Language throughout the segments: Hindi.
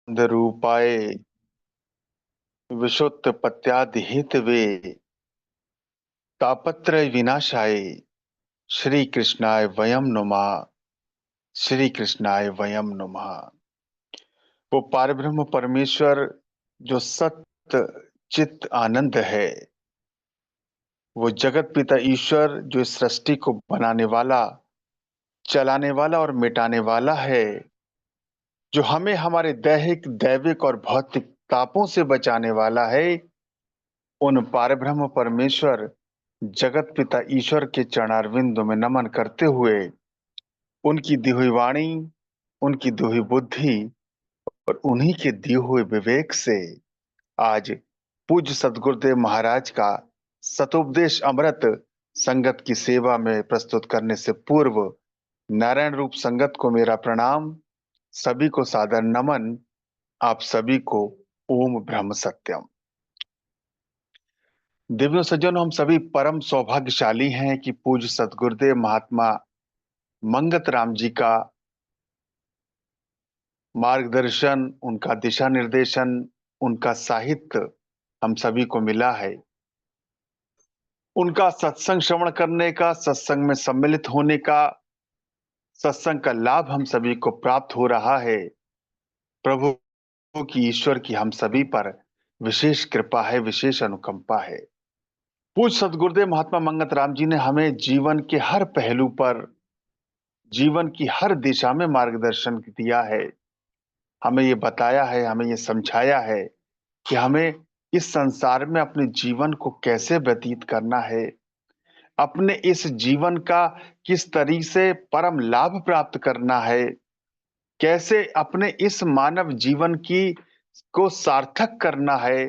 रूपाय विशुद्धपत्यादिहेतवे तापत्रय विनाशाय श्री कृष्णाय वयम नुमः। श्री कृष्णाय वयम नुमः। वो पारब्रह्म परमेश्वर जो सत्य चित्त आनंद है, वो जगत पिता ईश्वर जो इस सृष्टि को बनाने वाला, चलाने वाला और मिटाने वाला है, जो हमें हमारे दैहिक, दैविक और भौतिक तापों से बचाने वाला है, उन पारब्रह्म परमेश्वर जगत पिता ईश्वर के चरणारविंदों में नमन करते हुए उनकी दी हुई वाणी, उनकी दी हुई बुद्धि और उन्हीं के दिए हुए विवेक से आज पूज्य सद्गुरुदेव महाराज का सतोपदेश अमृत संगत की सेवा में प्रस्तुत करने से पूर्व नारायण रूप संगत को मेरा प्रणाम, सभी को सादर नमन। आप सभी को ओम ब्रह्म सत्यम। दिव्य सज्जनों, हम सभी परम सौभाग्यशाली हैं कि पूज्य सद्गुरुदेव महात्मा मंगत राम जी का मार्गदर्शन, उनका दिशा निर्देशन, उनका साहित्य हम सभी को मिला है। उनका सत्संग श्रवण करने का, सत्संग में सम्मिलित होने का, सत्संग का लाभ हम सभी को प्राप्त हो रहा है। प्रभु की, ईश्वर की हम सभी पर विशेष कृपा है, विशेष अनुकंपा है। पूज्य सद्गुरुदेव महात्मा मंगत राम जी ने हमें जीवन के हर पहलू पर, जीवन की हर दिशा में मार्गदर्शन दिया है। हमें ये बताया है, हमें ये समझाया है कि हमें इस संसार में अपने जीवन को कैसे व्यतीत करना है, अपने इस जीवन का किस तरीके से परम लाभ प्राप्त करना है, कैसे अपने इस मानव जीवन की को सार्थक करना है,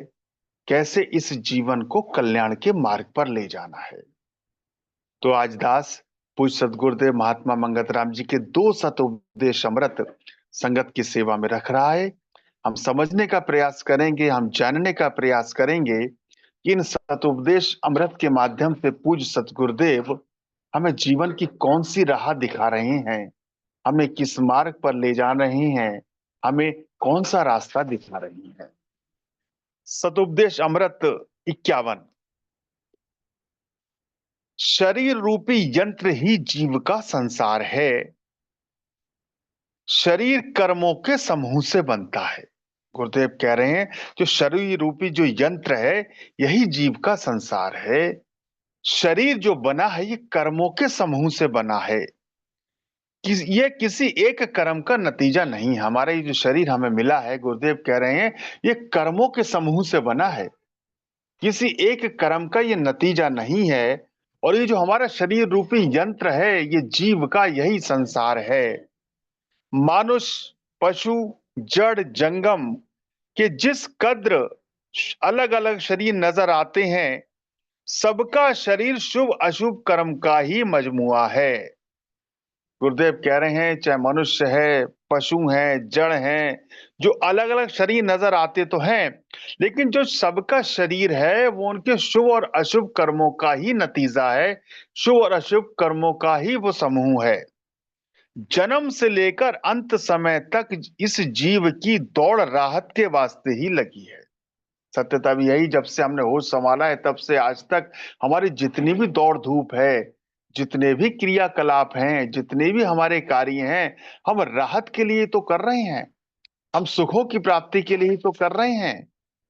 कैसे इस जीवन को कल्याण के मार्ग पर ले जाना है। तो आज दास पूज्य सद्गुरुदेव महात्मा मंगत राम जी के दो सतोपदेश अमृत संगत की सेवा में रख रहा है। हम समझने का प्रयास करेंगे, हम जानने का प्रयास करेंगे कि इन सतोपदेश अमृत के माध्यम से पूज्य सतगुरुदेव हमें जीवन की कौन सी राह दिखा रहे हैं, हमें किस मार्ग पर ले जा रहे हैं, हमें कौन सा रास्ता दिखा रही हैं। सतोपदेश अमृत 51। शरीर रूपी यंत्र ही जीव का संसार है। शरीर कर्मों के समूह से बनता है। गुरुदेव कह रहे हैं जो शरीर रूपी जो यंत्र है, यही जीव का संसार है। शरीर जो बना है ये कर्मों के समूह से बना है। ये किसी एक कर्म का नतीजा नहीं। हमारा ये जो शरीर हमें मिला है, गुरुदेव कह रहे हैं, ये कर्मों के समूह से बना है, किसी एक कर्म का ये नतीजा नहीं है। और ये जो हमारा शरीर रूपी यंत्र है, ये जीव का यही संसार है। मानुष, पशु, जड़, जंगम के जिस कद्र अलग अलग शरीर नजर आते हैं, सबका शरीर शुभ अशुभ कर्म का ही मजमुआ है। गुरुदेव कह रहे हैं चाहे मनुष्य है, पशु है, जड़ है, जो अलग अलग शरीर नजर आते तो हैं, लेकिन जो सबका शरीर है वो उनके शुभ और अशुभ कर्मों का ही नतीजा है। शुभ और अशुभ कर्मों का ही वो समूह है। जन्म से लेकर अंत समय तक इस जीव की दौड़ राहत के वास्ते ही लगी है। सत्यता भी यही, जब से हमने होश संभाला है तब से आज तक हमारी जितनी भी दौड़ धूप है, जितने भी क्रियाकलाप हैं, जितने भी हमारे कार्य हैं, हम राहत के लिए तो कर रहे हैं, हम सुखों की प्राप्ति के लिए ही तो कर रहे हैं।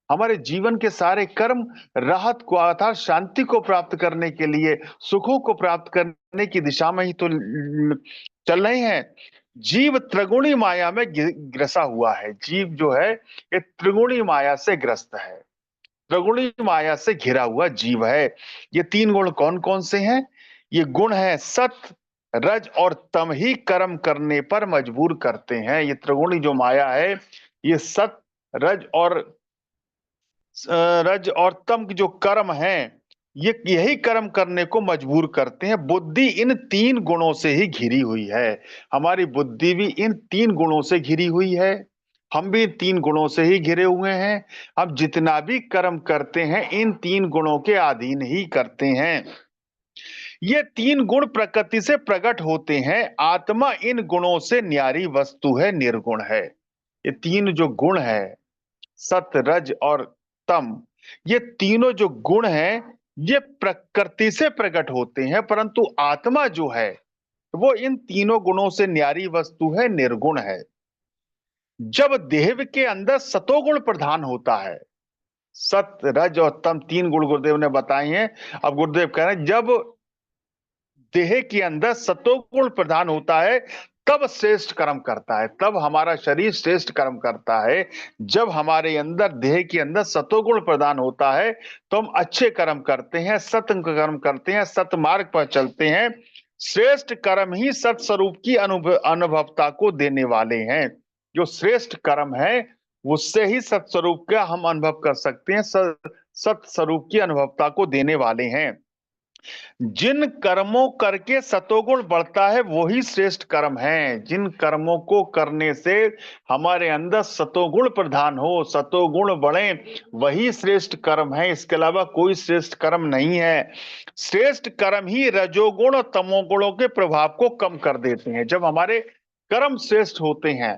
हमारे जीवन के सारे कर्म राहत को अर्थात शांति को प्राप्त करने के लिए, सुखों को प्राप्त करने की दिशा में ही तो चल रहे हैं। जीव त्रिगुणी माया में ग्रसा हुआ है। जीव जो है ये त्रिगुणी माया से ग्रस्त है, त्रिगुणी माया से घिरा हुआ जीव है। ये तीन गुण कौन कौन से हैं? ये गुण है सत, रज और तम ही कर्म करने पर मजबूर करते हैं। ये त्रिगुणी जो माया है, ये सत, रज और तम के जो कर्म हैं, ये यही कर्म करने को मजबूर करते हैं। बुद्धि इन तीन गुणों से ही घिरी हुई है। हमारी बुद्धि भी इन तीन गुणों से घिरी हुई है, हम भी तीन गुणों से ही घिरे हुए हैं। हम जितना भी कर्म करते हैं इन तीन गुणों के अधीन ही करते हैं। ये तीन गुण प्रकृति से प्रकट होते हैं। आत्मा इन गुणों से न्यारी वस्तु है, निर्गुण है। ये तीन जो गुण है, सत रज और तम, ये तीनों जो गुण हैं ये प्रकृति से प्रकट होते हैं, परंतु आत्मा जो है वो इन तीनों गुणों से न्यारी वस्तु है, निर्गुण है। जब देह के अंदर सतोगुण प्रधान होता है, सत रज और तम तीन गुण गुरुदेव ने बताए हैं। अब गुरुदेव कह रहे हैं जब देह के अंदर सतोगुण प्रधान होता है तब श्रेष्ठ कर्म करता है, तब हमारा शरीर श्रेष्ठ कर्म करता है। जब हमारे अंदर देह के अंदर सतोगुण प्रदान होता है तो हम अच्छे कर्म करते हैं, सत्य कर्म करते हैं, सत्य मार्ग पर चलते हैं। श्रेष्ठ कर्म ही सत स्वरूप की अनुभवता को देने वाले हैं। जो श्रेष्ठ कर्म है उससे ही सत स्वरूप का हम अनुभव कर सकते हैं, सत स्वरूप की अनुभवता को देने वाले हैं। जिन कर्मों करके सतोगुण बढ़ता है वही श्रेष्ठ कर्म है। जिन कर्मों को करने से हमारे अंदर सतोगुण प्रधान हो, सतोगुण बढ़े, वही श्रेष्ठ कर्म है, इसके अलावा कोई श्रेष्ठ कर्म नहीं है। श्रेष्ठ कर्म ही रजोगुण और तमोगुणों के प्रभाव को कम कर देते हैं। जब हमारे कर्म श्रेष्ठ होते हैं,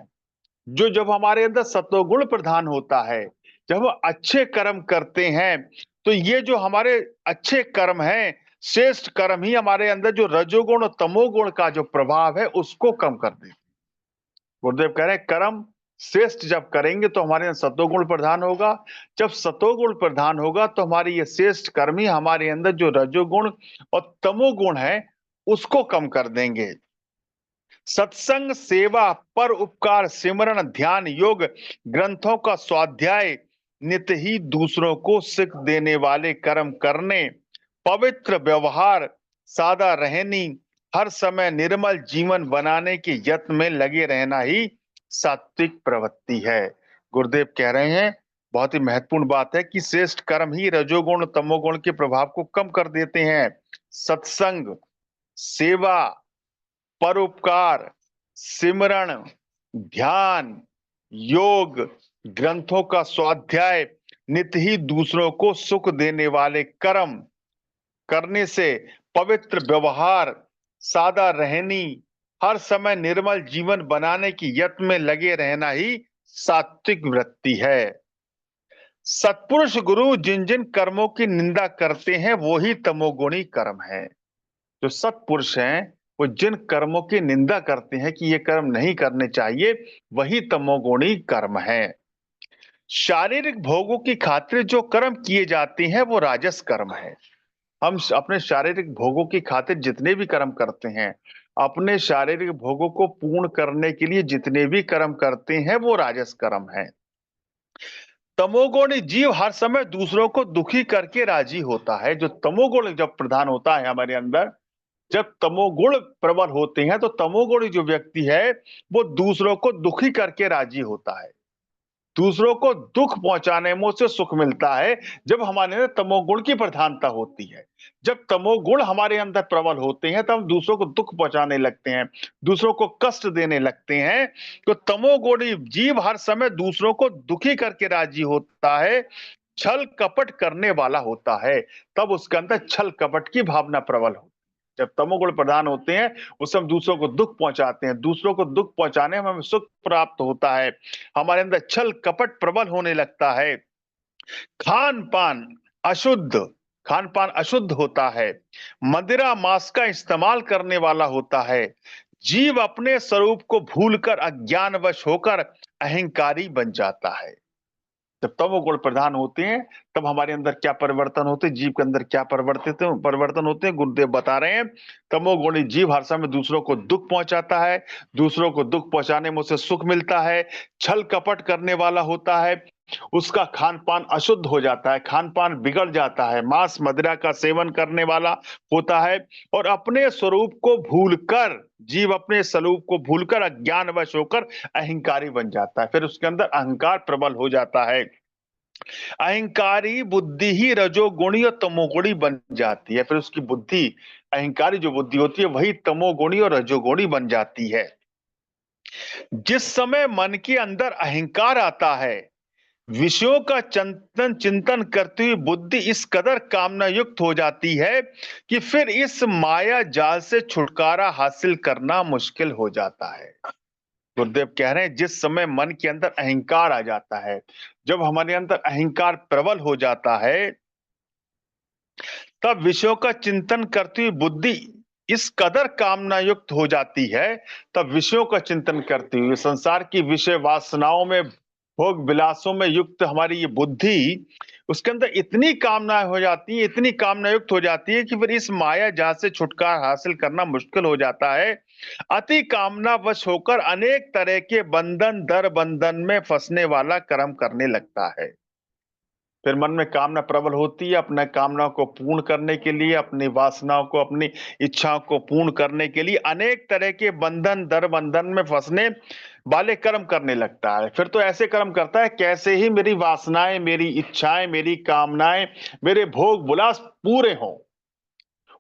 जब हमारे अंदर सतोगुण प्रधान होता है, जब हम अच्छे कर्म करते हैं, तो ये जो हमारे अच्छे कर्म हैं, श्रेष्ठ कर्म ही हमारे अंदर जो रजोगुण और तमोगुण का जो प्रभाव है उसको कम कर देते हैं। गुरुदेव कह रहे हैं कर्म श्रेष्ठ जब करेंगे तो हमारे अंदर सतोगुण प्रधान होगा। जब सतोगुण प्रधान होगा तो हमारी ये श्रेष्ठ कर्म ही हमारे अंदर जो रजोगुण और तमोगुण है उसको कम कर देंगे। सत्संग, सेवा, पर उपकार, सिमरन, ध्यान, योग, ग्रंथों का स्वाध्याय, नित ही दूसरों को सिख देने वाले कर्म करने, पवित्र व्यवहार, सादा रहनी, हर समय निर्मल जीवन बनाने के यत्न में लगे रहना ही सात्विक प्रवृत्ति है। गुरुदेव कह रहे हैं बहुत ही महत्वपूर्ण बात है कि श्रेष्ठ कर्म ही रजोगुण तमोगुण के प्रभाव को कम कर देते हैं। सत्संग, सेवा, परोपकार, सिमरण, ध्यान, योग, ग्रंथों का स्वाध्याय, नित ही दूसरों को सुख देने वाले कर्म करने से, पवित्र व्यवहार, सादा रहनी, हर समय निर्मल जीवन बनाने की यत्न में लगे रहना ही सात्विक वृत्ति है। सत्पुरुष गुरु जिन जिन कर्मों की निंदा करते हैं वो ही तमोगुणी कर्म है। जो सत्पुरुष हैं वो जिन कर्मों की निंदा करते हैं कि ये कर्म नहीं करने चाहिए, वही तमोगुणी कर्म है। शारीरिक भोगों की खातिर जो कर्म किए जाते हैं वो राजस कर्म है। हम अपने शारीरिक भोगों की खातिर जितने भी कर्म करते हैं, अपने शारीरिक भोगों को पूर्ण करने के लिए जितने भी कर्म करते हैं वो राजस कर्म है। तमोगुणी जीव हर समय दूसरों को दुखी करके राजी होता है। जो तमोगुण जब प्रधान होता है हमारे अंदर, जब तमोगुण प्रबल होते हैं तो तमोगुणी जो व्यक्ति है वो दूसरों को दुखी करके राजी होता है। दूसरों को दुख पहुंचाने में उसे सुख मिलता है जब हमारे अंदर तमोगुण की प्रधानता होती है। जब तमोगुण हमारे अंदर प्रबल होते हैं तब हम दूसरों को दुख पहुंचाने लगते हैं, दूसरों को कष्ट देने लगते हैं। तो तमोगुणी जीव हर समय दूसरों को दुखी करके राजी होता है, छल कपट करने वाला होता है, तब उसके अंदर छल कपट की भावना प्रबल होती है। जब तमोगुण प्रधान होते हैं उस हम दूसरों को दुख पहुंचाते हैं, दूसरों को दुख पहुंचाने में हमें सुख प्राप्त होता है, हमारे अंदर छल कपट प्रबल होने लगता है। खान पान अशुद्ध खान पान अशुद्ध होता है, मदिरा मांस का इस्तेमाल करने वाला होता है, जीव अपने स्वरूप को भूलकर अज्ञानवश होकर अहंकारी बन जाता है। जब तमोगुण प्रधान होते हैं तब हमारे अंदर क्या परिवर्तन होते हैं, जीव के अंदर क्या परिवर्तन होते हैं, गुरुदेव बता रहे हैं। तमोगुणी जीव हर समय दूसरों को दुख पहुंचाता है, दूसरों को दुख पहुंचाने में उसे सुख मिलता है, छल कपट करने वाला होता है, उसका खान पान अशुद्ध हो जाता है, खान पान बिगड़ जाता है, मांस मदिरा का सेवन करने वाला होता है और अपने स्वरूप को भूलकर, जीव अपने स्वरूप को भूलकर अज्ञानवश होकर अहंकारी बन जाता है। फिर उसके अंदर अहंकार प्रबल हो जाता है। अहंकारी बुद्धि ही रजोगुणी और तमोगुणी बन जाती है। फिर उसकी बुद्धि, अहंकारी जो बुद्धि होती है वही तमोगुणी और रजोगुणी बन जाती है। जिस समय मन के अंदर अहंकार आता है, विषयों का चिंतन करती हुई बुद्धि इस कदर कामना युक्त हो जाती है कि फिर इस माया जाल से छुटकारा हासिल करना मुश्किल हो जाता है। गुरुदेव कह रहे हैं जिस समय मन के अंदर अहंकार आ जाता है, जब हमारे अंदर अहंकार प्रबल हो जाता है, तब विषयों का चिंतन करती हुई बुद्धि इस कदर कामना युक्त हो जाती है, तब विषयों का चिंतन करती हुई संसार की विषय वासनाओं में, भोग विलासों में युक्त हमारी ये बुद्धि, उसके अंदर इतनी कामनाएं हो जाती है, इतनी कामना युक्त हो जाती है कि फिर इस माया जाल से छुटकारा हासिल करना मुश्किल हो जाता है। अति कामना वश होकर अनेक तरह के बंधन दर बंधन में फंसने वाला कर्म करने लगता है। फिर मन में कामना प्रबल होती है, अपने कामनाओं को पूर्ण करने के लिए, अपनी वासनाओं को, अपनी इच्छाओं को पूर्ण करने के लिए अनेक तरह के बंधन दर बंधन में फंसने वाले कर्म करने लगता है। फिर तो ऐसे कर्म करता है कैसे ही मेरी वासनाएं, मेरी इच्छाएं, मेरी कामनाएं, मेरे भोग विलास पूरे हों।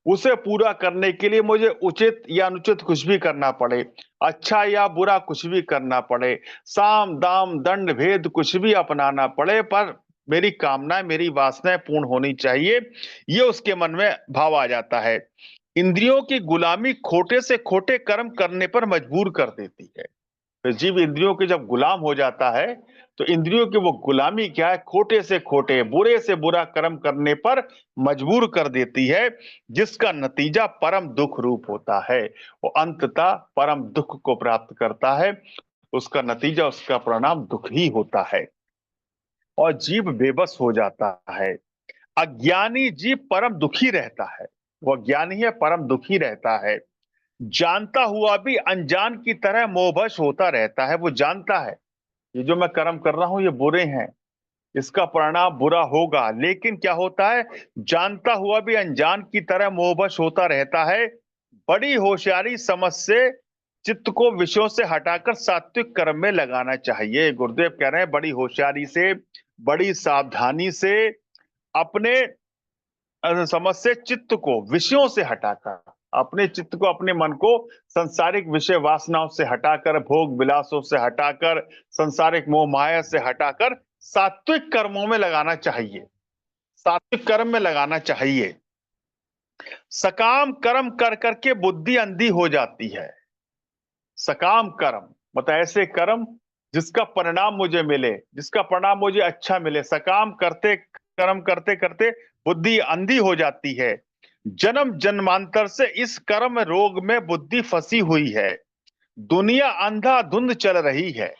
उसे पूरा करने के लिए मुझे उचित या अनुचित कुछ भी करना पड़े, अच्छा या बुरा कुछ भी करना पड़े, साम दाम दंड भेद कुछ भी अपनाना पड़े, पर मेरी कामनाएं, मेरी वासनाएं पूर्ण होनी चाहिए, ये उसके मन में भाव आ जाता है। इंद्रियों की गुलामी खोटे से खोटे कर्म करने पर मजबूर कर देती है। तो जीव इंद्रियों के जब गुलाम हो जाता है, तो इंद्रियों की वो गुलामी क्या है, खोटे से खोटे, बुरे से बुरा कर्म करने पर मजबूर कर देती है, जिसका नतीजा परम दुख रूप होता है। वो अंततः परम दुख को प्राप्त करता है, उसका नतीजा, उसका परिणाम दुख ही होता है और जीव बेबस हो जाता है। अज्ञानी जीव परम दुखी रहता है, वो अज्ञानी है, परम दुखी रहता है। जानता हुआ भी अनजान की तरह मोहवश होता रहता है। वो जानता है ये जो मैं कर्म कर रहा हूं ये बुरे हैं, इसका परिणाम बुरा होगा, लेकिन क्या होता है, जानता हुआ भी अनजान की तरह मोहवश होता रहता है। बड़ी होशियारी समझ से चित्त को विषयों से हटाकर सात्विक कर्म में लगाना चाहिए। गुरुदेव कह रहे हैं बड़ी होशियारी से, बड़ी सावधानी से अपने समझ से चित्त को विषयों से हटाकर, अपने चित्त को, अपने मन को सांसारिक विषय वासनाओं से हटाकर, भोग विलासों से हटाकर, सांसारिक मोह माया से हटाकर सात्विक कर्मों में लगाना चाहिए, सात्विक कर्म में लगाना चाहिए। सकाम कर्म कर करके बुद्धि अंधी हो जाती है। सकाम कर्म मतलब ऐसे कर्म जिसका परिणाम मुझे मिले, जिसका परिणाम मुझे अच्छा मिले। सकाम करते कर्म करते करते बुद्धि अंधी हो जाती है। जन्म जन्मांतर से इस कर्म रोग में बुद्धि फंसी हुई है। दुनिया अंधाधुंध चल रही है।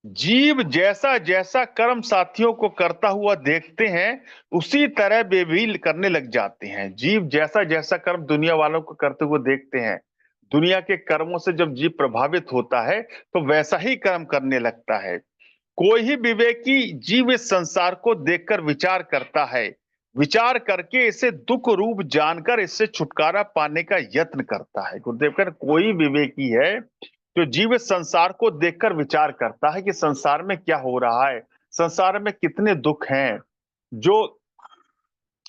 जीव जैसा जैसा कर्म साथियों को करता हुआ देखते हैं, उसी तरह वे भी करने लग जाते हैं। जीव जैसा जैसा कर्म दुनिया वालों को करते हुए देखते हैं, दुनिया के कर्मों से जब जीव प्रभावित होता है, तो वैसा ही कर्म करने लगता है। कोई ही विवेकी जीव इस संसार को देखकर विचार करता है, विचार करके इसे दुख रूप जानकर इससे छुटकारा पाने का यत्न करता है। गुरुदेव कह रहे कोई विवेकी है जो जीव इस संसार को देखकर विचार करता है कि संसार में क्या हो रहा है, संसार में कितने दुख हैं, जो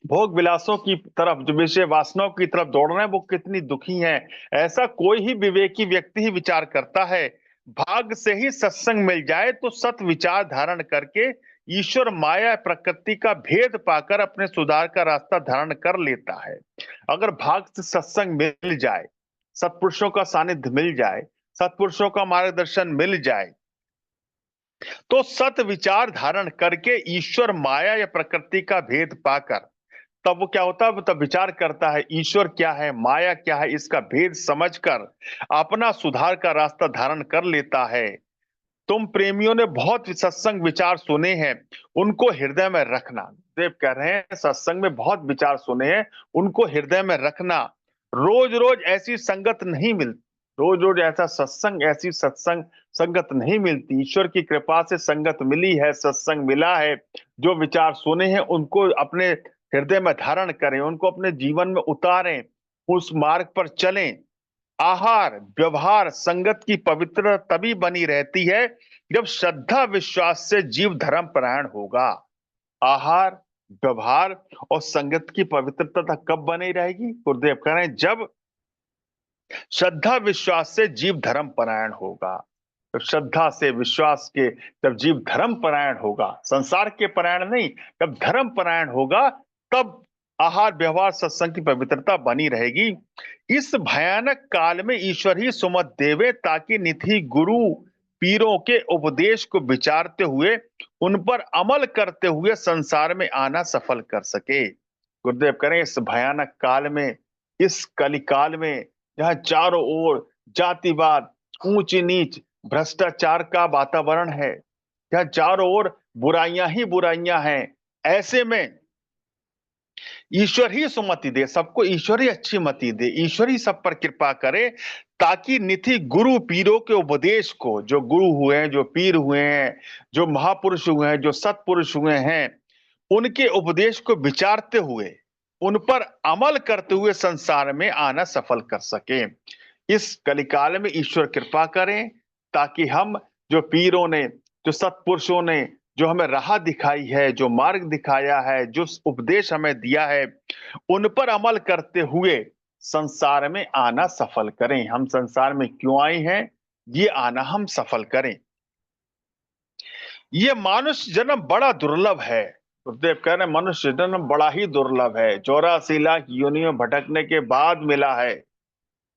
भोग विलासों की तरफ, जो विषय वासनाओं की तरफ दौड़ रहे हैं, वो कितनी दुखी हैं। ऐसा कोई ही विवेकी व्यक्ति ही विचार करता है। भाग से ही सत्संग मिल जाए तो सत विचार धारण करके ईश्वर माया प्रकृति का भेद पाकर अपने सुधार का रास्ता धारण कर लेता है। अगर भाग से सत्संग मिल जाए, सत्पुरुषों का सानिध्य मिल जाए, सत्पुरुषों का मार्गदर्शन मिल जाए, तो सत विचार धारण करके ईश्वर माया या प्रकृति का भेद पाकर, तब वो क्या होता है, वो तब विचार करता है ईश्वर क्या है, माया क्या है, इसका भेद समझकर अपना सुधार का रास्ता धारण कर लेता है। तुम प्रेमियों ने बहुत सत्संग विचार सुने हैं, उनको हृदय में रखना। देव कह रहे हैं सत्संग में बहुत विचार सुने हैं, उनको हृदय में रखना। रोज रोज ऐसी संगत नहीं मिलती, रोज रोज ऐसा सत्संग, ऐसी सत्संग संगत नहीं मिलती। ईश्वर की कृपा से संगत मिली है, सत्संग मिला है। जो विचार सुने हैं उनको अपने हृदय में धारण करें, उनको अपने जीवन में उतारें, उस मार्ग पर चलें। आहार व्यवहार संगत की पवित्र तभी बनी रहती है जब श्रद्धा विश्वास से जीव धर्म परायण होगा। आहार व्यवहार और संगत की पवित्रता कब बनी रहेगी? गुरुदेव कह रहे हैं जब श्रद्धा विश्वास से जीव धर्म परायण होगा। जब श्रद्धा से, विश्वास के, जब जीव धर्म परायण होगा, संसार के परायण नहीं, जब धर्म परायण होगा, तब आहार व्यवहार सत्संग की पवित्रता बनी रहेगी। इस भयानक काल में ईश्वर ही सुमत देवे, ताकि निधि गुरु पीरों के उपदेश को विचारते हुए उन पर अमल करते हुए संसार में आना सफल कर सके। गुरुदेव करें इस भयानक काल में, इस कलिकाल में, जहां चारों ओर जातिवाद, ऊंच नीच, भ्रष्टाचार का वातावरण है, जहां चारों ओर बुराइयां ही बुराइयां हैं, ऐसे में ईश्वर ही सुमति दे, सबको ईश्वर ही अच्छी मति दे, ईश्वर ही सब पर कृपा करे, ताकि निधि गुरु पीरों के उपदेश को, जो गुरु हुए हैं, जो पीर हुए हैं, जो महापुरुष हुए हैं, जो सत्पुरुष हुए हैं, उनके उपदेश को विचारते हुए उन पर अमल करते हुए संसार में आना सफल कर सके। इस कलिकाल में ईश्वर कृपा करें, ताकि हम, जो पीरों ने, जो सत्पुरुषों ने जो हमें राह दिखाई है, जो मार्ग दिखाया है, जो उपदेश हमें दिया है, उन पर अमल करते हुए संसार में आना सफल करें। हम संसार में क्यों आए हैं, ये आना हम सफल करें। ये मानुष जन्म बड़ा दुर्लभ है। गुरुदेव कह रहे हैं मनुष्य जन्म बड़ा ही दुर्लभ है, 84 लाख योनियों भटकने के बाद मिला है।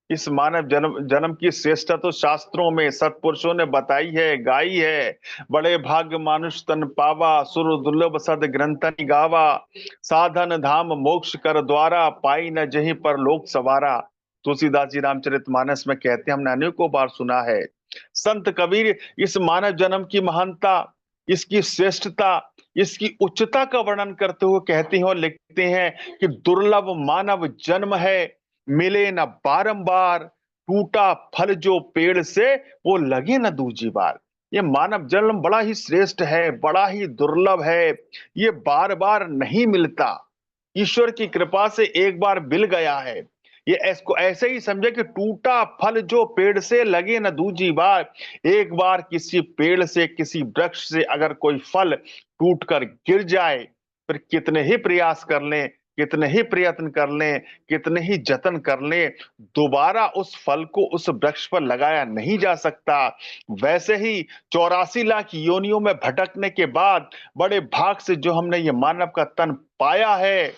इस मानव जन्म जन्म की श्रेष्ठता तो शास्त्रों में सत्पुरुषों ने बताई है, गाई है। बड़े भाग्य मानुष तन पावा, सुर दुर्लभ सद ग्रंथनि गावा, साधन धाम मोक्ष कर द्वारा, पाई न जहीं पर लोक सवारा। तुलसीदास जी रामचरितमानस में कहते हैं, हमने अनेकों बार सुना है। संत कबीर इस मानव जन्म की महानता, इसकी श्रेष्ठता, इसकी उच्चता का वर्णन करते हुए कहते हैं और लिखते हैं कि दुर्लभ मानव जन्म है, मिले न बारंबार, टूटा फल जो पेड़ से, वो लगे न दूजी बार। ये मानव जन्म बड़ा ही श्रेष्ठ है, बड़ा ही दुर्लभ है, ये बार बार नहीं मिलता। ईश्वर की कृपा से एक बार मिल गया है। ये इसको ऐसे ही समझे कि टूटा फल जो पेड़ से, लगे न दूजी बार। एक बार किसी पेड़ से, किसी वृक्ष से अगर कोई फल टूटकर गिर जाए, फिर कितने ही प्रयास कर लें, कितने ही प्रयत्न कर लें, कितने ही जतन कर लें, दोबारा उस फल को उस वृक्ष पर लगाया नहीं जा सकता। वैसे ही 84 लाख योनियों में भटकने के बाद बड़े भाग से जो हमने ये मानव का तन पाया है,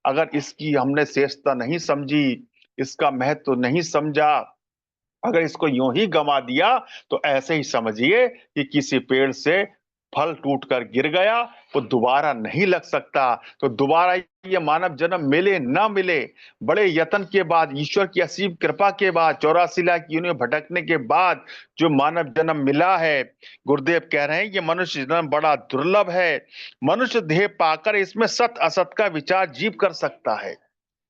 अगर इसकी हमने श्रेष्ठता नहीं समझी, इसका महत्व नहीं समझा, अगर इसको यूं ही गंवा दिया, तो ऐसे ही समझिए कि किसी पेड़ से फल टूटकर गिर गया, वो दोबारा नहीं लग सकता। तो दोबारा ये मानव जन्म मिले ना मिले, बड़े यत्न के बाद, ईश्वर की असीम कृपा के बाद, 84 लाख योनियों भटकने के बाद जो मानव जन्म मिला है, गुरुदेव कह रहे हैं ये मनुष्य जन्म बड़ा दुर्लभ है। मनुष्य देह पाकर इसमें सत असत का विचार जीव कर सकता है।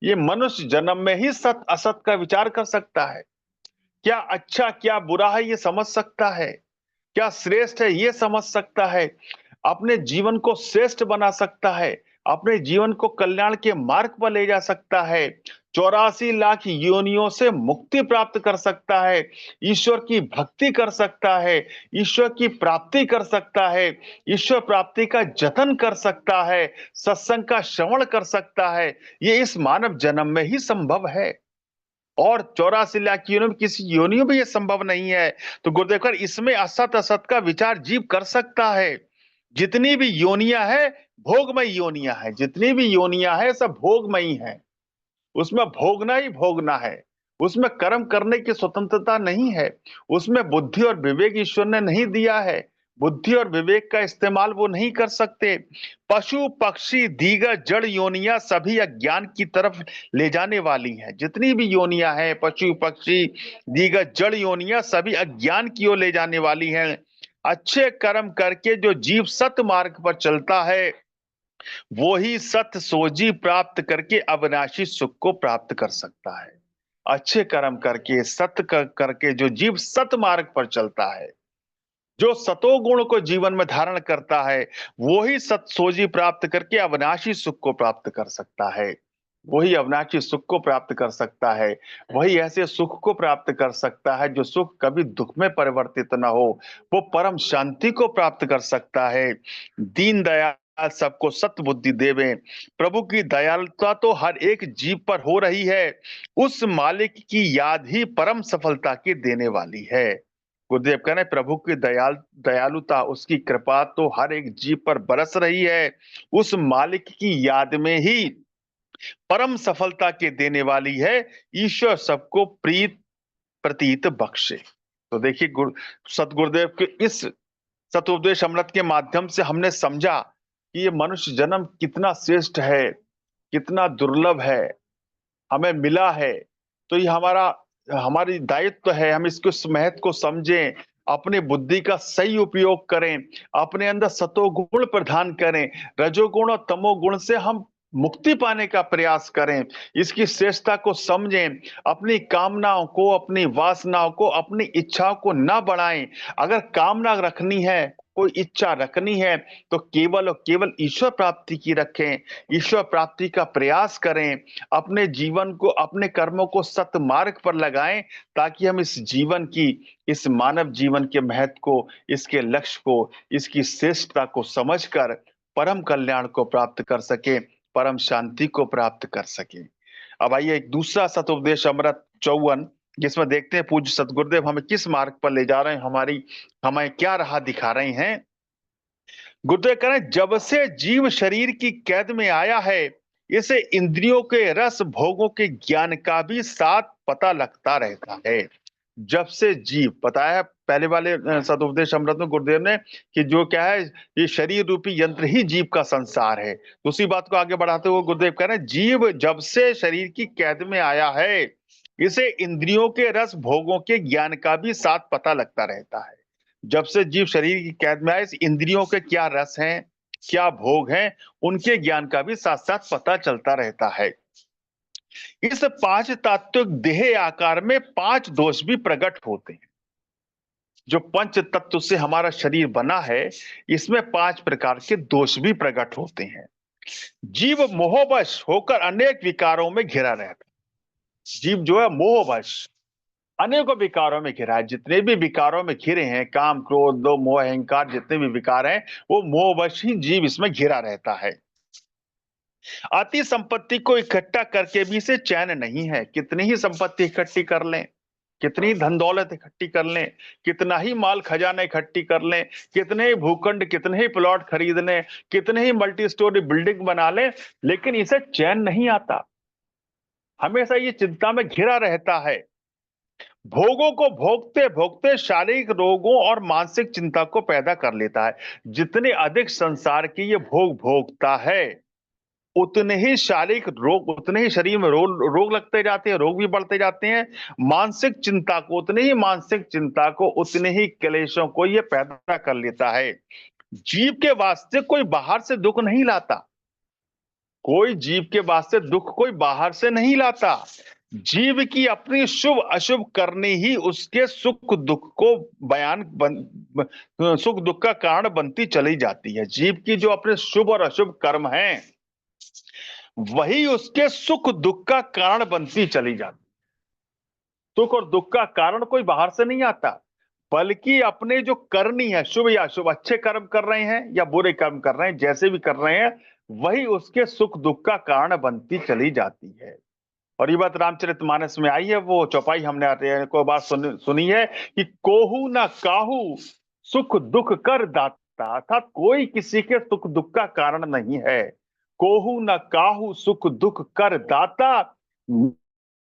ये मनुष्य जन्म में ही सत असत का विचार कर सकता है। क्या अच्छा क्या बुरा है ये समझ सकता है, क्या श्रेष्ठ है ये समझ सकता है, अपने जीवन को श्रेष्ठ बना सकता है, अपने जीवन को कल्याण के मार्ग पर ले जा सकता है, 84 लाख योनियों से मुक्ति प्राप्त कर सकता है, ईश्वर की भक्ति कर सकता है, ईश्वर की प्राप्ति कर सकता है, ईश्वर प्राप्ति का जतन कर सकता है, सत्संग का श्रवण कर सकता है। ये इस मानव जन्म में ही संभव है, और 84 लाख योनियों में किसी योनियों में यह संभव नहीं है। तो गुरुदेव कर इसमें असत असत का विचार जीव कर सकता है। जितनी भी योनियां है, भोगमय योनियां है, जितनी भी योनियां है सब भोगमयी है। उसमें भोगना ही भोगना है, उसमें कर्म करने की स्वतंत्रता नहीं है, उसमें बुद्धि और विवेक ईश्वर ने नहीं दिया है। बुद्धि और विवेक का इस्तेमाल वो नहीं कर सकते। पशु पक्षी दीगर जड़ योनियां सभी अज्ञान की तरफ ले जाने वाली हैं। जितनी भी योनियां हैं, पशु पक्षी दीगर जड़ योनियां सभी अज्ञान की ओर ले जाने वाली हैं। अच्छे कर्म करके जो जीव सत मार्ग पर चलता है, वो ही सत सोजी प्राप्त करके अविनाशी सुख को प्राप्त कर सकता है। अच्छे कर्म करके, करके जो जीव सत मार्ग पर चलता है, जो सतो गुण को जीवन में धारण करता है, वो ही सत सोजी प्राप्त करके अविनाशी सुख को प्राप्त कर सकता है। वही अविनाशी सुख को प्राप्त कर सकता है। वही ऐसे सुख को प्राप्त कर सकता है जो सुख कभी दुख में परिवर्तित ना हो। वो परम शांति को प्राप्त कर सकता है। दीन दयाल सबको सत बुद्धि देवे। प्रभु की दयालुता तो हर एक जीव पर हो रही है। उस मालिक की याद ही परम सफलता की देने वाली है। गुरुदेव कह रहे हैं प्रभु की दयालुता, उसकी कृपा तो हर एक जीव पर बरस रही है। उस मालिक की याद में ही परम सफलता के देने वाली है, ईश्वर सबको प्रीत प्रतीत बख्शे। तो देखिए सतगुरुदेव के इस सतोपदेश अमृत के माध्यम से हमने समझा कि ये मनुष्य जन्म कितना श्रेष्ठ है, कितना दुर्लभ है, हमें मिला है। तो ये हमारी दायित्व है, हम इसको इस महत्व को समझें, अपने बुद्धि का सही उपयोग करें, अपने अंदर सतोगुण प्रदान करें, रजोगुण और तमोगुण से हम मुक्ति पाने का प्रयास करें, इसकी श्रेष्ठता को समझें, अपनी कामनाओं को, अपनी वासनाओं को, अपनी इच्छाओं को ना बढ़ाएं। अगर कामना रखनी है, कोई इच्छा रखनी है, तो केवल और केवल ईश्वर प्राप्ति की रखें, ईश्वर प्राप्ति का प्रयास करें, अपने जीवन को, अपने कर्मों को सतमार्ग पर लगाएं, ताकि हम इस जीवन की, इस मानव जीवन के महत्व को, इसके लक्ष्य को, इसकी श्रेष्ठता को समझकर परम कल्याण को प्राप्त कर सके, परम शांति को प्राप्त कर सके। अब आइए एक दूसरा सतोपदेश अमृत 54, जिसमें देखते हैं पूज्य सतगुरुदेव हमें किस मार्ग पर ले जा रहे हैं, हमें क्या राह दिखा रहे हैं। गुरुदेव कह रहे हैं, जब से जीव शरीर की कैद में आया है, इसे इंद्रियों के रस भोगों के ज्ञान का भी साथ पता लगता रहता है। जब से जीव, पता है पहले वाले सदुपदेश अमृत में गुरुदेव ने कि जो क्या है, ये शरीर रूपी यंत्र ही जीव का संसार है। तो उसी बात को आगे बढ़ाते हुए गुरुदेव कह रहे हैं, जीव जब से शरीर की कैद में आया है, इसे इंद्रियों के रस भोगों के ज्ञान का भी साथ पता लगता रहता है। जब से जीव शरीर की कैद में आए, इस इंद्रियों के क्या रस हैं, क्या भोग हैं, उनके ज्ञान का भी साथ साथ पता चलता रहता है। इस पांच तात्विक देह आकार में पांच दोष भी प्रकट होते हैं। जो पंच तत्व से हमारा शरीर बना है, इसमें पांच प्रकार के दोष भी प्रकट होते हैं। जीव मोहवश होकर अनेक विकारों में घिरा रहता है। जीव जो है मोहवश अनेकों विकारों में घिरा है। जितने भी विकारों में घिरे हैं, काम क्रोध लोभ मोह अहंकार, जितने भी विकार हैं, वो मोहवश ही जीव इसमें घिरा रहता है। अति संपत्ति को इकट्ठा करके भी इसे चैन नहीं है। कितनी ही संपत्ति इकट्ठी कर लें, कितनी धन दौलत इकट्ठी कर लें, कितना ही माल खजाना इकट्ठी कर लें, कितने ही भूखंड, कितने ही प्लॉट खरीद लें, कितने ही मल्टी स्टोरी बिल्डिंग बना लें, लेकिन इसे चैन नहीं आता। हमेशा ये चिंता में घिरा रहता है। भोगों को भोगते भोगते शारीरिक रोगों और मानसिक चिंता को पैदा कर लेता है। जितने अधिक संसार की ये भोग भोगता है, उतने ही शारीरिक रोग, उतने ही शरीर में रोग लगते जाते हैं, रोग भी बढ़ते जाते हैं। मानसिक चिंता को, उतने ही मानसिक चिंता को, उतने ही क्लेशों को ये पैदा कर लेता है। जीव के वास्ते कोई बाहर से दुख नहीं लाता। कोई जीव के वास्ते दुख कोई बाहर से नहीं लाता। जीव की अपनी शुभ अशुभ करनी ही उसके सुख दुख को सुख दुख का कारण बनती चली जाती है। जीव की जो अपने शुभ और अशुभ कर्म हैं, वही उसके सुख दुख का कारण बनती चली जाती। सुख और दुख का कारण कोई बाहर से नहीं आता, बल्कि अपने जो करनी है, शुभ या अशुभ, अच्छे कर्म कर रहे हैं या बुरे कर्म कर रहे हैं, जैसे भी कर रहे हैं, वही उसके सुख दुख का कारण बनती चली जाती है। और ये बात रामचरितमानस में आई है, वो चौपाई हमने को बात सुनी है कि कोहू ना काहू सुख दुख कर दाता, अर्थात कोई किसी के सुख दुख का कारण नहीं है। कोहू न काहू सुख दुख कर दाता,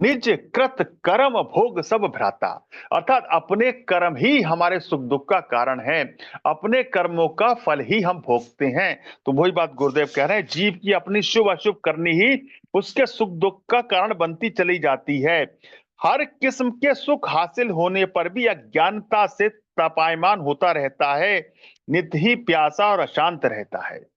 निज कृत कर्म भोग सब भ्राता। अर्थात अपने कर्म ही हमारे सुख दुख का कारण है, अपने कर्मों का फल ही हम भोगते हैं। तो वही बात गुरुदेव कह रहे हैं, जीव की अपनी शुभ अशुभ करनी ही उसके सुख दुख का कारण बनती चली जाती है। हर किस्म के सुख हासिल होने पर भी अज्ञानता से तापायमान होता रहता है, नित्य ही प्यासा और अशांत रहता है।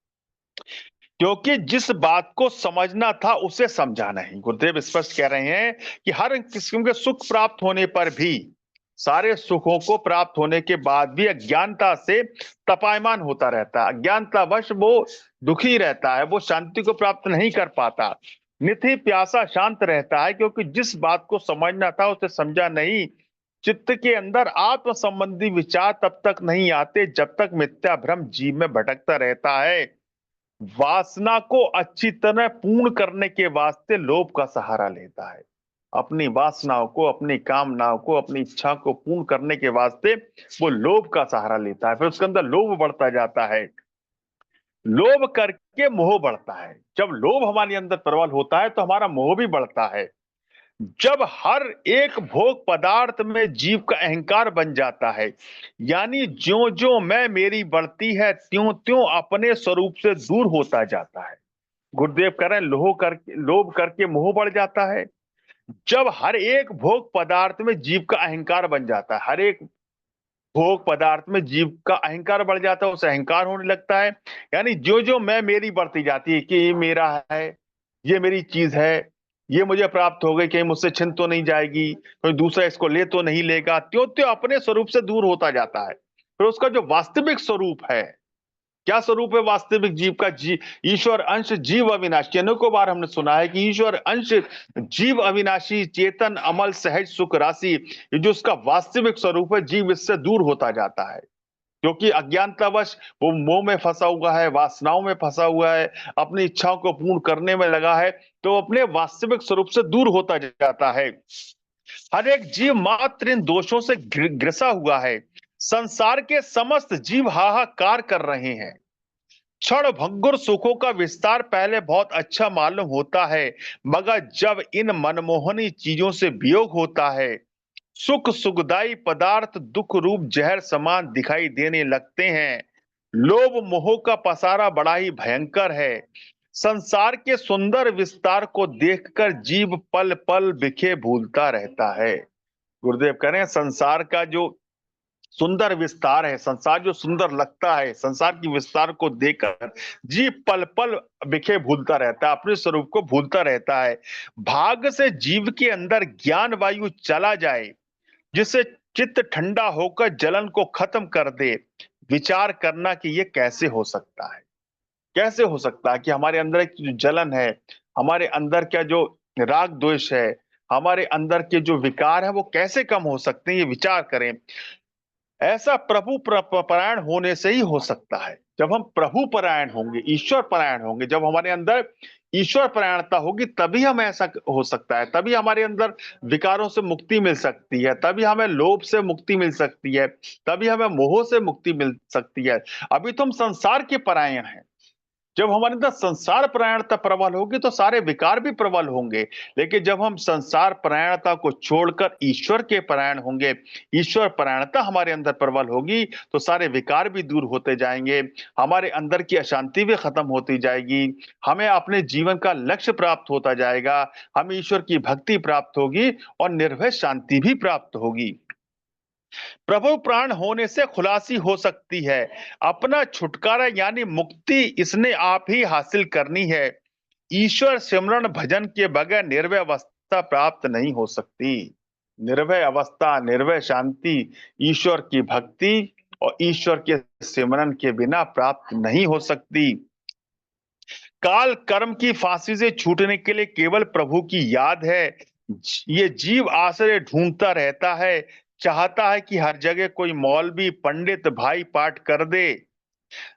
क्योंकि जिस बात को समझना था उसे समझा नहीं। गुरुदेव स्पष्ट कह रहे हैं कि हर किस्म के सुख प्राप्त होने पर भी, सारे सुखों को प्राप्त होने के बाद भी अज्ञानता से तपायमान होता रहता है। अज्ञानतावश वो दुखी रहता है, वो शांति को प्राप्त नहीं कर पाता, नित्य प्यासा शांत रहता है, क्योंकि जिस बात को समझना था उसे समझा नहीं। चित्त के अंदर आत्म संबंधी विचार तब तक नहीं आते जब तक मिथ्या भ्रम जीव में भटकता रहता है। वासना को अच्छी तरह पूर्ण करने के वास्ते लोभ का सहारा लेता है। अपनी वासनाओं को, अपनी कामनाओं को, अपनी इच्छा को पूर्ण करने के वास्ते वो लोभ का सहारा लेता है, फिर उसके अंदर लोभ बढ़ता जाता है। लोभ करके मोह बढ़ता है। जब लोभ हमारे अंदर प्रबल होता है तो हमारा मोह भी बढ़ता है। जब हर एक भोग पदार्थ में जीव का अहंकार बन जाता है, यानी ज्यो ज्यो मैं मेरी बढ़ती है, त्यों त्यों अपने स्वरूप से दूर होता जाता है। गुरुदेव कह रहे हैं लोभ करके मोह बढ़ जाता है। जब हर एक भोग पदार्थ में जीव का अहंकार बन जाता है, हर एक भोग पदार्थ में जीव का अहंकार बढ़ जाता है, उसे अहंकार होने लगता है। यानी जो जो मैं मेरी बढ़ती जाती है कि ये मेरा है, ये मेरी चीज है, ये मुझे प्राप्त हो गई, कहीं मुझसे छिन तो नहीं जाएगी, कोई दूसरा इसको ले तो नहीं लेगा, त्यों त्यों अपने स्वरूप से दूर होता जाता है। फिर उसका जो वास्तविक स्वरूप है, क्या स्वरूप है वास्तविक जीव का? ईश्वर अंश जीव अविनाशी। अनेकों बार हमने सुना है कि ईश्वर अंश जीव अविनाशी, चेतन, अमल, सहज, सुख राशि। ये जो उसका वास्तविक स्वरूप है, जीव इससे दूर होता जाता है, क्योंकि अज्ञानतावश वो मोह में फंसा हुआ है, वासनाओं में फंसा हुआ है, अपनी इच्छाओं को पूर्ण करने में लगा है, तो अपने वास्तविक स्वरूप से दूर होता जाता है। हर एक जीव मात्र इन दोषों से ग्रसा हुआ है। संसार के समस्त जीव हाहाकार कर रहे हैं। क्षण भंगुर सुखों का विस्तार पहले बहुत अच्छा मालूम होता है, मगर जब इन मनमोहनी चीजों से वियोग होता है, सुखदायी पदार्थ दुख रूप जहर समान दिखाई देने लगते हैं। लोभ मोह का पसारा बड़ा ही भयंकर है। संसार के सुंदर विस्तार को देखकर जीव पल पल बिखे भूलता रहता है। गुरुदेव कह रहे हैं संसार का जो सुंदर विस्तार है, संसार जो सुंदर लगता है, संसार की विस्तार को देखकर जीव पल पल बिखे भूलता रहता है, अपने स्वरूप को भूलता रहता है। भाग से जीव के अंदर ज्ञान वायु चला जाए, जिससे चित्त ठंडा होकर जलन को खत्म कर दे। विचार करना कि ये कैसे हो सकता है, कैसे हो सकता है कि हमारे अंदर एक जो जलन है, हमारे अंदर क्या जो राग द्वेष है, हमारे अंदर के जो विकार है, वो कैसे कम हो सकते हैं, ये विचार करें। ऐसा प्रभु परायण होने से ही हो सकता है। जब हम प्रभु परायण होंगे, ईश्वर परायण होंगे, जब हमारे अंदर ईश्वर परायणता होगी, तभी हम ऐसा हो सकता है, तभी हमारे अंदर विकारों से मुक्ति मिल सकती है, तभी हमें लोभ से मुक्ति मिल सकती है, तभी हमें मोह से मुक्ति मिल सकती है। अभी तो हम संसार के परायण हैं। जब हमारे अंदर संसार परायणता प्रबल होगी तो सारे विकार भी प्रबल होंगे। लेकिन जब हम संसार परायणता को छोड़कर ईश्वर के परायण होंगे, ईश्वर परायणता हमारे अंदर प्रबल होगी, तो सारे विकार भी दूर होते जाएंगे, हमारे अंदर की अशांति भी खत्म होती जाएगी, हमें अपने जीवन का लक्ष्य प्राप्त होता जाएगा, हमें ईश्वर की भक्ति प्राप्त होगी और निर्भय शांति भी प्राप्त होगी। प्रभु प्राण होने से खुलासी हो सकती है। अपना छुटकारा यानी मुक्ति इसने आप ही हासिल करनी है। ईश्वर सिमरन भजन के बगैर निर्भय अवस्था प्राप्त नहीं हो सकती। निर्भय अवस्था, निर्भय शांति ईश्वर की भक्ति और ईश्वर के सिमरन के बिना प्राप्त नहीं हो सकती। काल कर्म की फांसी से छूटने के लिए केवल प्रभु की याद है। ये जीव आश्रय ढूंढता रहता है, चाहता है कि हर जगह कोई मौलवी पंडित भाई पाठ कर दे।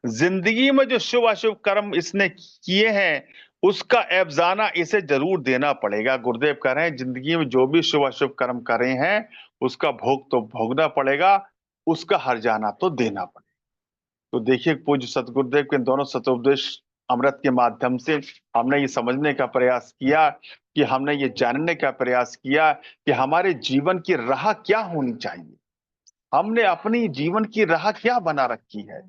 जिंदगी में जो शुभ अशुभ कर्म इसने किए हैं, उसका एफजाना इसे जरूर देना पड़ेगा। गुरुदेव कह रहे हैं जिंदगी में जो भी शुभ अशुभ कर्म करे हैं, उसका भोग तो भोगना पड़ेगा, उसका हर्जाना तो देना पड़ेगा। तो देखिए पूज्य सतगुरुदेव के दोनों सतोपदेश अमृत के माध्यम से हमने ये समझने का प्रयास किया, कि हमने ये जानने का प्रयास किया कि हमारे जीवन की राह क्या होनी चाहिए, हमने अपनी जीवन की राह क्या बना रखी है,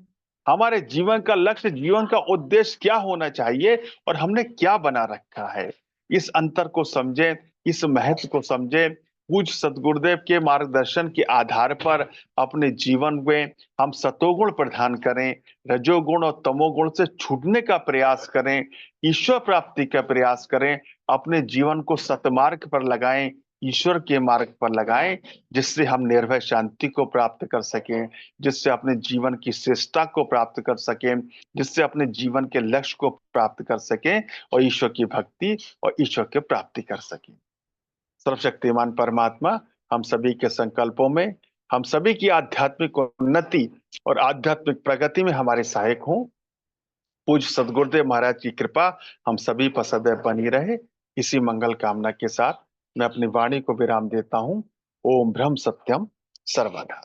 हमारे जीवन का लक्ष्य, जीवन का उद्देश्य क्या होना चाहिए और हमने क्या बना रखा है। इस अंतर को समझें, इस महत्व को समझें। पूज्य सतगुरुदेव के मार्गदर्शन के आधार पर अपने जीवन में हम सतोगुण प्रदान करें, रजोगुण और तमोगुण से छूटने का प्रयास करें, ईश्वर प्राप्ति का प्रयास करें, अपने जीवन को सतमार्ग पर लगाएं, ईश्वर के मार्ग पर लगाएं, जिससे हम निर्भय शांति को प्राप्त कर सकें, जिससे अपने जीवन की श्रेष्ठता को प्राप्त कर सकें, जिससे अपने जीवन के लक्ष्य को प्राप्त कर सकें और ईश्वर की भक्ति और ईश्वर की प्राप्ति कर सकें। सर्वशक्तिमान परमात्मा हम सभी के संकल्पों में, हम सभी की आध्यात्मिक उन्नति और आध्यात्मिक प्रगति में हमारे सहायक हों। पूज्य सदगुरुदेव महाराज की कृपा हम सभी पर सदैव बनी रहे। इसी मंगल कामना के साथ मैं अपनी वाणी को विराम देता हूं। ओम ब्रह्म सत्यम सर्वदा।